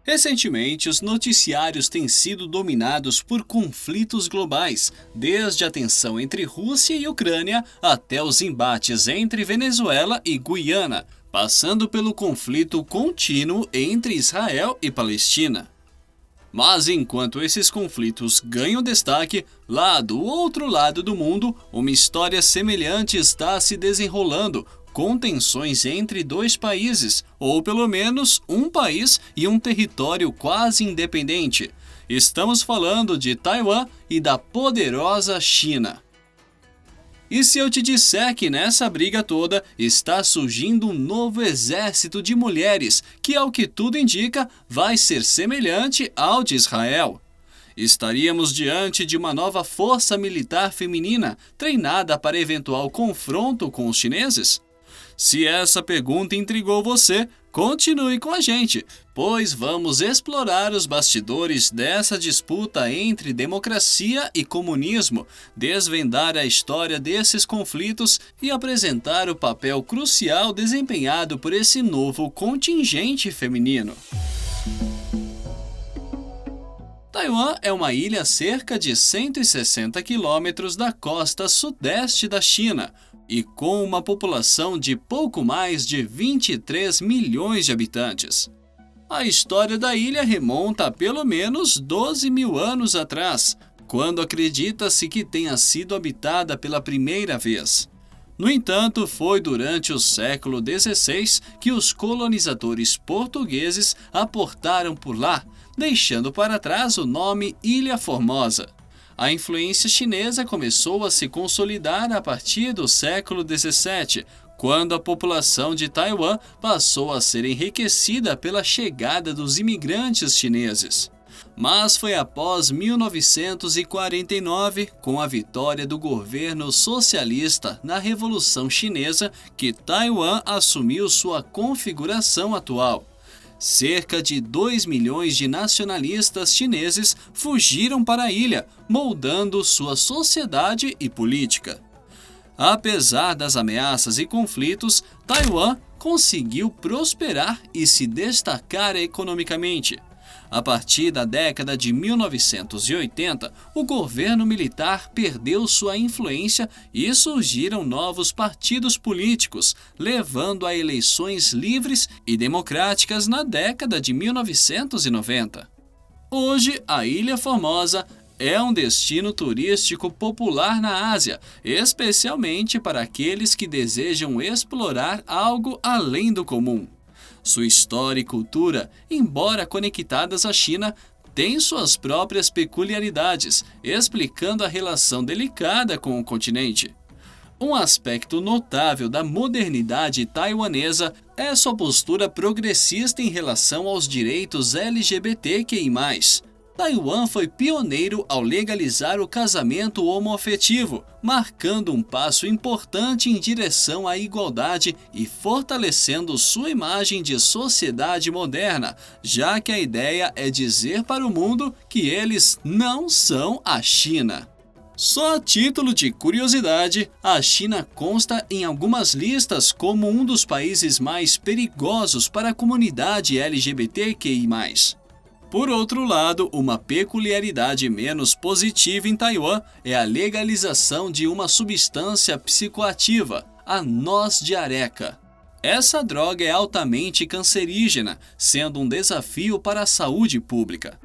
Recentemente, os noticiários têm sido dominados por conflitos globais, desde a tensão entre Rússia e Ucrânia até os embates entre Venezuela e Guiana, passando pelo conflito contínuo entre Israel e Palestina. Mas enquanto esses conflitos ganham destaque, lá do outro lado do mundo, uma história semelhante está se desenrolando, com tensões entre dois países, ou pelo menos um país e um território quase independente. Estamos falando de Taiwan e da poderosa China. E se eu te disser que nessa briga toda está surgindo um novo exército de mulheres, que ao que tudo indica vai ser semelhante ao de Israel? Estaríamos diante de uma nova força militar feminina treinada para eventual confronto com os chineses? Se essa pergunta intrigou você, continue com a gente, pois vamos explorar os bastidores dessa disputa entre democracia e comunismo, desvendar a história desses conflitos e apresentar o papel crucial desempenhado por esse novo contingente feminino. Taiwan é uma ilha a cerca de 160 quilômetros da costa sudeste da China, e com uma população de pouco mais de 23 milhões de habitantes. A história da ilha remonta a pelo menos 12 mil anos atrás, quando acredita-se que tenha sido habitada pela primeira vez. No entanto, foi durante o século XVI que os colonizadores portugueses aportaram por lá, deixando para trás o nome Ilha Formosa. A influência chinesa começou a se consolidar a partir do século XVII, quando a população de Taiwan passou a ser enriquecida pela chegada dos imigrantes chineses. Mas foi após 1949, com a vitória do governo socialista na Revolução Chinesa, que Taiwan assumiu sua configuração atual. Cerca de 2 milhões de nacionalistas chineses fugiram para a ilha, moldando sua sociedade e política. Apesar das ameaças e conflitos, Taiwan conseguiu prosperar e se destacar economicamente. A partir da década de 1980, o governo militar perdeu sua influência e surgiram novos partidos políticos, levando a eleições livres e democráticas na década de 1990. Hoje, a Ilha Formosa é um destino turístico popular na Ásia, especialmente para aqueles que desejam explorar algo além do comum. Sua história e cultura, embora conectadas à China, têm suas próprias peculiaridades, explicando a relação delicada com o continente. Um aspecto notável da modernidade taiwanesa é sua postura progressista em relação aos direitos LGBTQI+. Taiwan foi pioneiro ao legalizar o casamento homoafetivo, marcando um passo importante em direção à igualdade e fortalecendo sua imagem de sociedade moderna, já que a ideia é dizer para o mundo que eles não são a China. Só a título de curiosidade, a China consta em algumas listas como um dos países mais perigosos para a comunidade LGBTQI+. Por outro lado, uma peculiaridade menos positiva em Taiwan é a legalização de uma substância psicoativa, a noz de areca. Essa droga é altamente cancerígena, sendo um desafio para a saúde pública.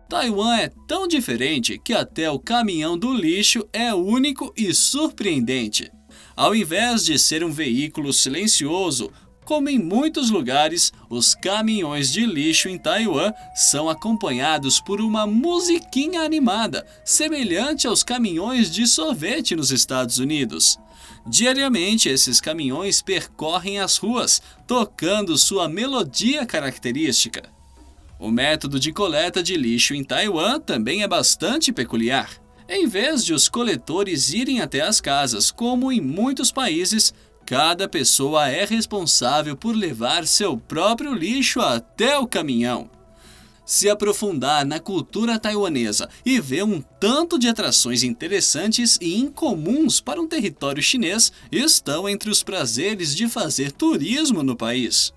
Taiwan é tão diferente que até o caminhão do lixo é único e surpreendente. Ao invés de ser um veículo silencioso, como em muitos lugares, os caminhões de lixo em Taiwan são acompanhados por uma musiquinha animada, semelhante aos caminhões de sorvete nos Estados Unidos. Diariamente, esses caminhões percorrem as ruas, tocando sua melodia característica. O método de coleta de lixo em Taiwan também é bastante peculiar. Em vez de os coletores irem até as casas, como em muitos países, cada pessoa é responsável por levar seu próprio lixo até o caminhão. Se aprofundar na cultura taiwanesa e ver um tanto de atrações interessantes e incomuns para um território chinês estão entre os prazeres de fazer turismo no país.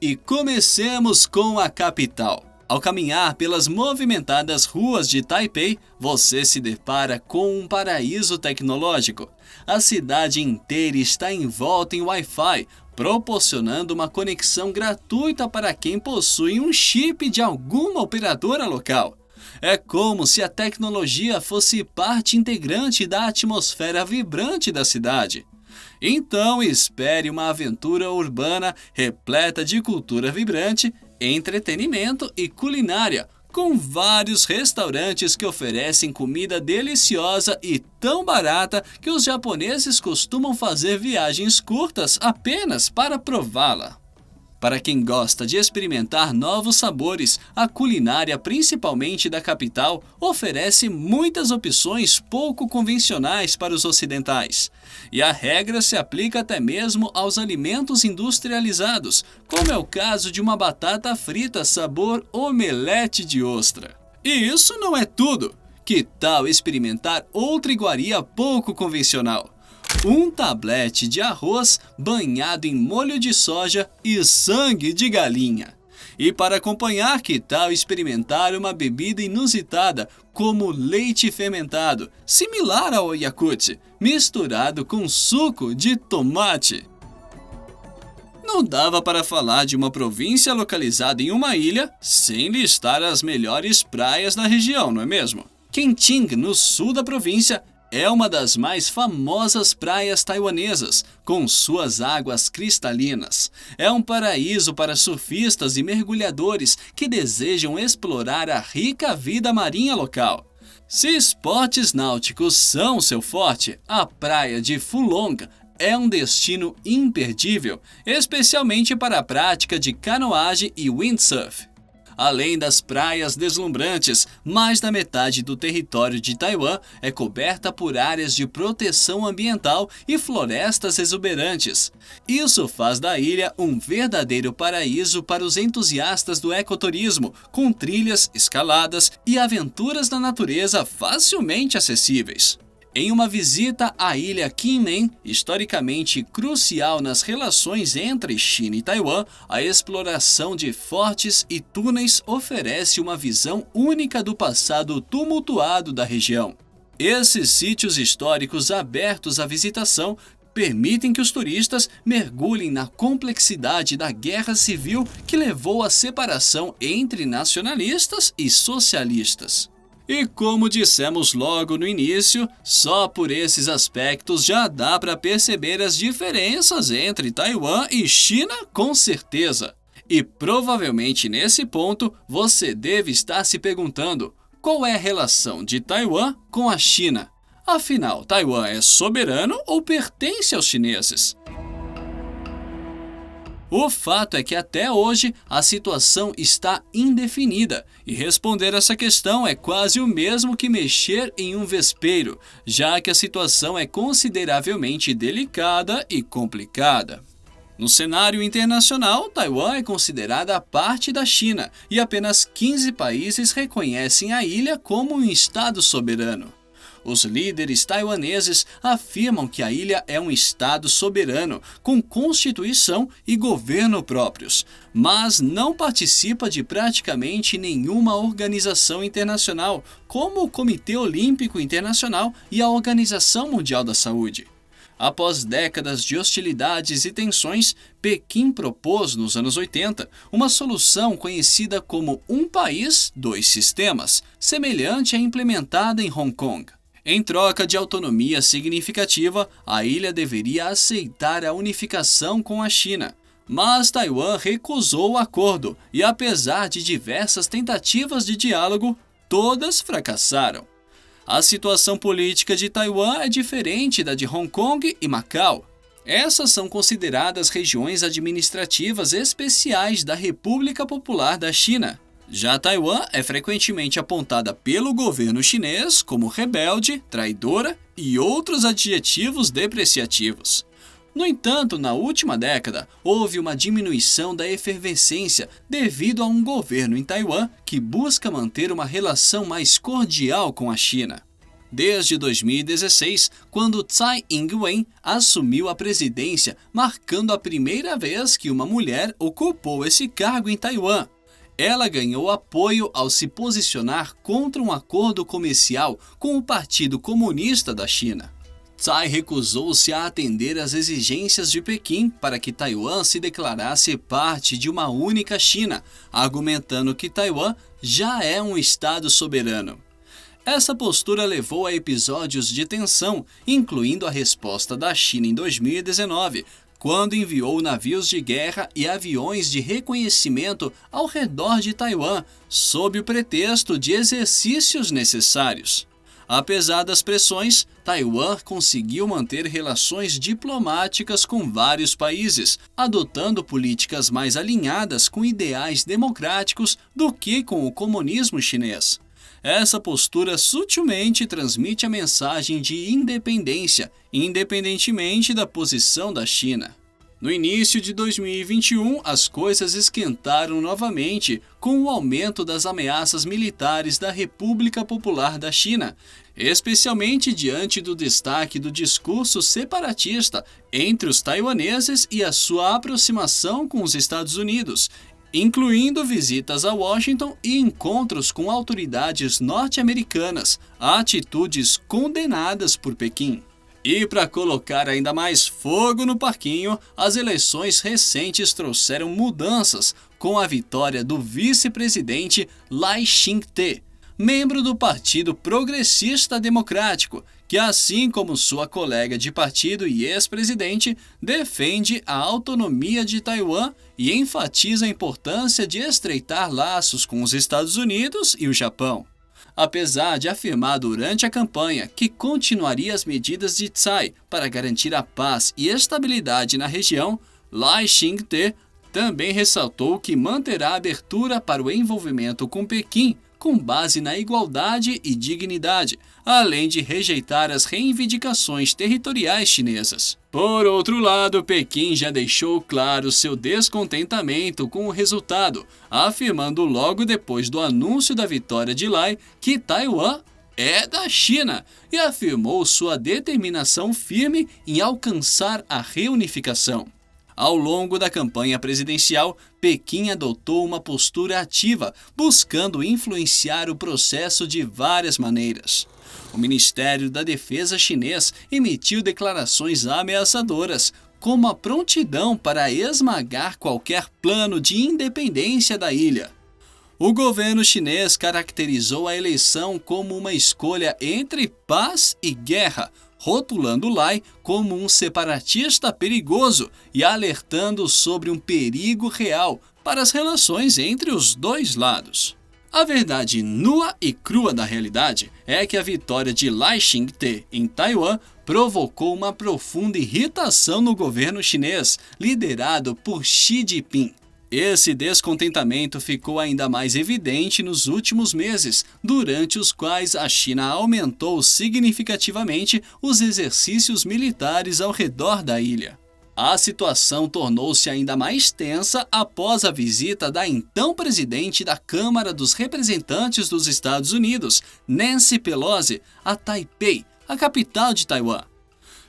E comecemos com a capital. Ao caminhar pelas movimentadas ruas de Taipei, você se depara com um paraíso tecnológico. A cidade inteira está envolta em Wi-Fi, proporcionando uma conexão gratuita para quem possui um chip de alguma operadora local. É como se a tecnologia fosse parte integrante da atmosfera vibrante da cidade. Então espere uma aventura urbana repleta de cultura vibrante, entretenimento e culinária, com vários restaurantes que oferecem comida deliciosa e tão barata que os japoneses costumam fazer viagens curtas apenas para prová-la. Para quem gosta de experimentar novos sabores, a culinária, principalmente da capital, oferece muitas opções pouco convencionais para os ocidentais. E a regra se aplica até mesmo aos alimentos industrializados, como é o caso de uma batata frita sabor omelete de ostra. E isso não é tudo! Que tal experimentar outra iguaria pouco convencional? Um tablete de arroz banhado em molho de soja e sangue de galinha. E para acompanhar, que tal experimentar uma bebida inusitada como leite fermentado, similar ao Yakult, misturado com suco de tomate? Não dava para falar de uma província localizada em uma ilha sem listar as melhores praias da região, não é mesmo? Kenting, no sul da província, é uma das mais famosas praias taiwanesas, com suas águas cristalinas. É um paraíso para surfistas e mergulhadores que desejam explorar a rica vida marinha local. Se esportes náuticos são seu forte, a praia de Fulong é um destino imperdível, especialmente para a prática de canoagem e windsurf. Além das praias deslumbrantes, mais da metade do território de Taiwan é coberta por áreas de proteção ambiental e florestas exuberantes. Isso faz da ilha um verdadeiro paraíso para os entusiastas do ecoturismo, com trilhas, escaladas e aventuras na natureza facilmente acessíveis. Em uma visita à ilha Kinmen, historicamente crucial nas relações entre China e Taiwan, a exploração de fortes e túneis oferece uma visão única do passado tumultuado da região. Esses sítios históricos abertos à visitação permitem que os turistas mergulhem na complexidade da guerra civil que levou à separação entre nacionalistas e socialistas. E como dissemos logo no início, só por esses aspectos já dá para perceber as diferenças entre Taiwan e China com certeza. E provavelmente nesse ponto você deve estar se perguntando qual é a relação de Taiwan com a China. Afinal, Taiwan é soberano ou pertence aos chineses? O fato é que até hoje a situação está indefinida e responder essa questão é quase o mesmo que mexer em um vespeiro, já que a situação é consideravelmente delicada e complicada. No cenário internacional, Taiwan é considerada parte da China e apenas 15 países reconhecem a ilha como um estado soberano. Os líderes taiwaneses afirmam que a ilha é um estado soberano, com constituição e governo próprios, mas não participa de praticamente nenhuma organização internacional, como o Comitê Olímpico Internacional e a Organização Mundial da Saúde. Após décadas de hostilidades e tensões, Pequim propôs, nos anos 80, uma solução conhecida como Um País, Dois Sistemas, semelhante à implementada em Hong Kong. Em troca de autonomia significativa, a ilha deveria aceitar a unificação com a China. Mas Taiwan recusou o acordo e, apesar de diversas tentativas de diálogo, todas fracassaram. A situação política de Taiwan é diferente da de Hong Kong e Macau. Essas são consideradas regiões administrativas especiais da República Popular da China. Já Taiwan é frequentemente apontada pelo governo chinês como rebelde, traidora e outros adjetivos depreciativos. No entanto, na última década, houve uma diminuição da efervescência devido a um governo em Taiwan que busca manter uma relação mais cordial com a China. desde 2016, quando Tsai Ing-wen assumiu a presidência, marcando a primeira vez que uma mulher ocupou esse cargo em Taiwan. Ela ganhou apoio ao se posicionar contra um acordo comercial com o Partido Comunista da China. Tsai recusou-se a atender às exigências de Pequim para que Taiwan se declarasse parte de uma única China, argumentando que Taiwan já é um estado soberano. Essa postura levou a episódios de tensão, incluindo a resposta da China em 2019, quando enviou navios de guerra e aviões de reconhecimento ao redor de Taiwan, sob o pretexto de exercícios necessários. Apesar das pressões, Taiwan conseguiu manter relações diplomáticas com vários países, adotando políticas mais alinhadas com ideais democráticos do que com o comunismo chinês. Essa postura sutilmente transmite a mensagem de independência, independentemente da posição da China. No início de 2021, as coisas esquentaram novamente com o aumento das ameaças militares da República Popular da China, especialmente diante do destaque do discurso separatista entre os taiwaneses e a sua aproximação com os Estados Unidos, incluindo visitas a Washington e encontros com autoridades norte-americanas, atitudes condenadas por Pequim. E para colocar ainda mais fogo no parquinho, as eleições recentes trouxeram mudanças com a vitória do vice-presidente Lai Ching-te, membro do Partido Progressista Democrático, que, assim como sua colega de partido e ex-presidente, defende a autonomia de Taiwan e enfatiza a importância de estreitar laços com os Estados Unidos e o Japão. Apesar de afirmar durante a campanha que continuaria as medidas de Tsai para garantir a paz e estabilidade na região, Lai Ching-te também ressaltou que manterá a abertura para o envolvimento com Pequim com base na igualdade e dignidade, além de rejeitar as reivindicações territoriais chinesas. Por outro lado, Pequim já deixou claro seu descontentamento com o resultado, afirmando logo depois do anúncio da vitória de Lai que Taiwan é da China e afirmou sua determinação firme em alcançar a reunificação. Ao longo da campanha presidencial, Pequim adotou uma postura ativa, buscando influenciar o processo de várias maneiras. O Ministério da Defesa chinês emitiu declarações ameaçadoras, como a prontidão para esmagar qualquer plano de independência da ilha. O governo chinês caracterizou a eleição como uma escolha entre paz e guerra, rotulando Lai como um separatista perigoso e alertando sobre um perigo real para as relações entre os dois lados. A verdade nua e crua da realidade é que a vitória de Lai Ching-te em Taiwan provocou uma profunda irritação no governo chinês, liderado por Xi Jinping. Esse descontentamento ficou ainda mais evidente nos últimos meses, durante os quais a China aumentou significativamente os exercícios militares ao redor da ilha. A situação tornou-se ainda mais tensa após a visita da então presidente da Câmara dos Representantes dos Estados Unidos, Nancy Pelosi, a Taipei, a capital de Taiwan.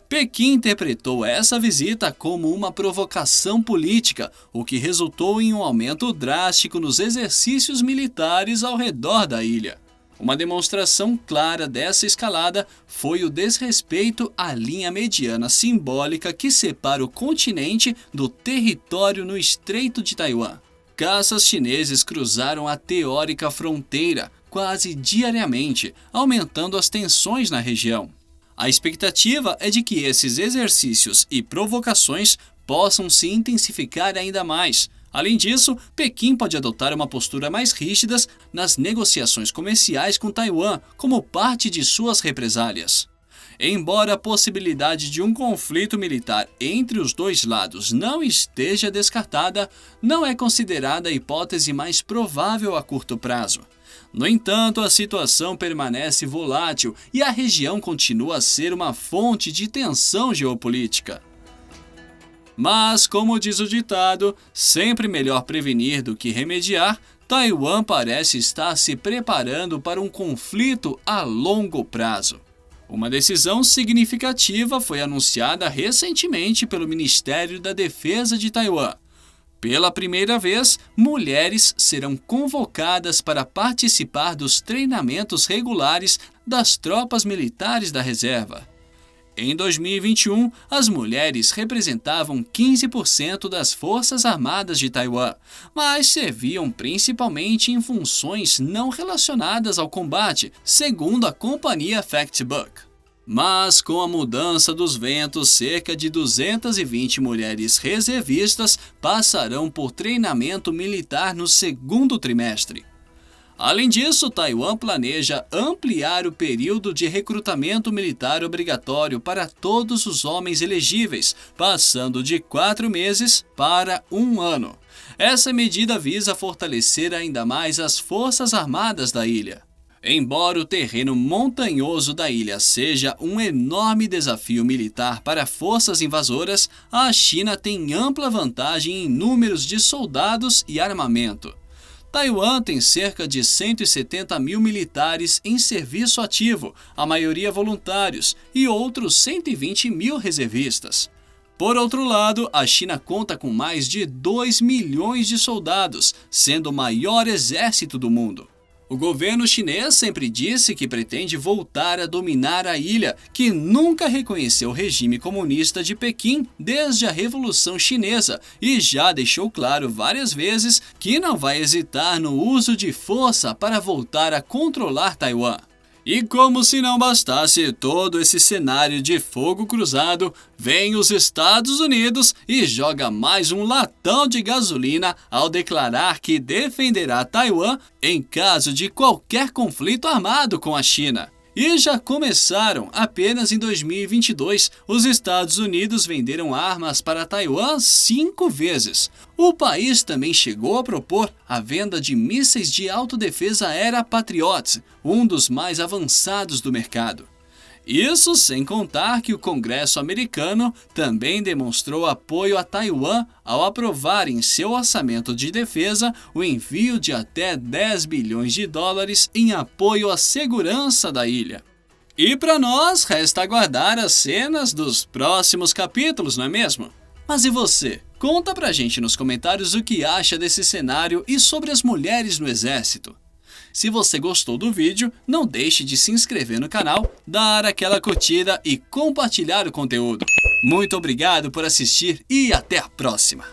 Pequim interpretou essa visita como uma provocação política, o que resultou em um aumento drástico nos exercícios militares ao redor da ilha. Uma demonstração clara dessa escalada foi o desrespeito à linha mediana simbólica que separa o continente do território no Estreito de Taiwan. Caças chineses cruzaram a teórica fronteira quase diariamente, aumentando as tensões na região. A expectativa é de que esses exercícios e provocações possam se intensificar ainda mais. Além disso, Pequim pode adotar uma postura mais rígida nas negociações comerciais com Taiwan como parte de suas represálias. Embora a possibilidade de um conflito militar entre os dois lados não esteja descartada, não é considerada a hipótese mais provável a curto prazo. No entanto, a situação permanece volátil e a região continua a ser uma fonte de tensão geopolítica. Mas, como diz o ditado, sempre melhor prevenir do que remediar, Taiwan parece estar se preparando para um conflito a longo prazo. Uma decisão significativa foi anunciada recentemente pelo Ministério da Defesa de Taiwan. Pela primeira vez, mulheres serão convocadas para participar dos treinamentos regulares das tropas militares da reserva. Em 2021, as mulheres representavam 15% das Forças Armadas de Taiwan, mas serviam principalmente em funções não relacionadas ao combate, segundo a companhia Factbook. Mas, com a mudança dos ventos, cerca de 220 mulheres reservistas passarão por treinamento militar no segundo trimestre. Além disso, Taiwan planeja ampliar o período de recrutamento militar obrigatório para todos os homens elegíveis, passando de 4 meses para 1 ano. Essa medida visa fortalecer ainda mais as forças armadas da ilha. Embora o terreno montanhoso da ilha seja um enorme desafio militar para forças invasoras, a China tem ampla vantagem em números de soldados e armamento. Taiwan tem cerca de 170 mil militares em serviço ativo, a maioria voluntários, e outros 120 mil reservistas. Por outro lado, a China conta com mais de 2 milhões de soldados, sendo o maior exército do mundo. O governo chinês sempre disse que pretende voltar a dominar a ilha, que nunca reconheceu o regime comunista de Pequim desde a Revolução Chinesa e já deixou claro várias vezes que não vai hesitar no uso de força para voltar a controlar Taiwan. E como se não bastasse todo esse cenário de fogo cruzado, vem os Estados Unidos e joga mais um latão de gasolina ao declarar que defenderá Taiwan em caso de qualquer conflito armado com a China. E já começaram. Apenas em 2022, os Estados Unidos venderam armas para Taiwan 5 vezes. O país também chegou a propor a venda de mísseis de autodefesa aérea Patriot, um dos mais avançados do mercado. Isso sem contar que o Congresso americano também demonstrou apoio a Taiwan ao aprovar em seu orçamento de defesa o envio de até 10 bilhões de dólares em apoio à segurança da ilha. E para nós, resta aguardar as cenas dos próximos capítulos, não é mesmo? Mas e você? Conta pra gente nos comentários o que acha desse cenário e sobre as mulheres no exército. Se você gostou do vídeo, não deixe de se inscrever no canal, dar aquela curtida e compartilhar o conteúdo. Muito obrigado por assistir e até a próxima!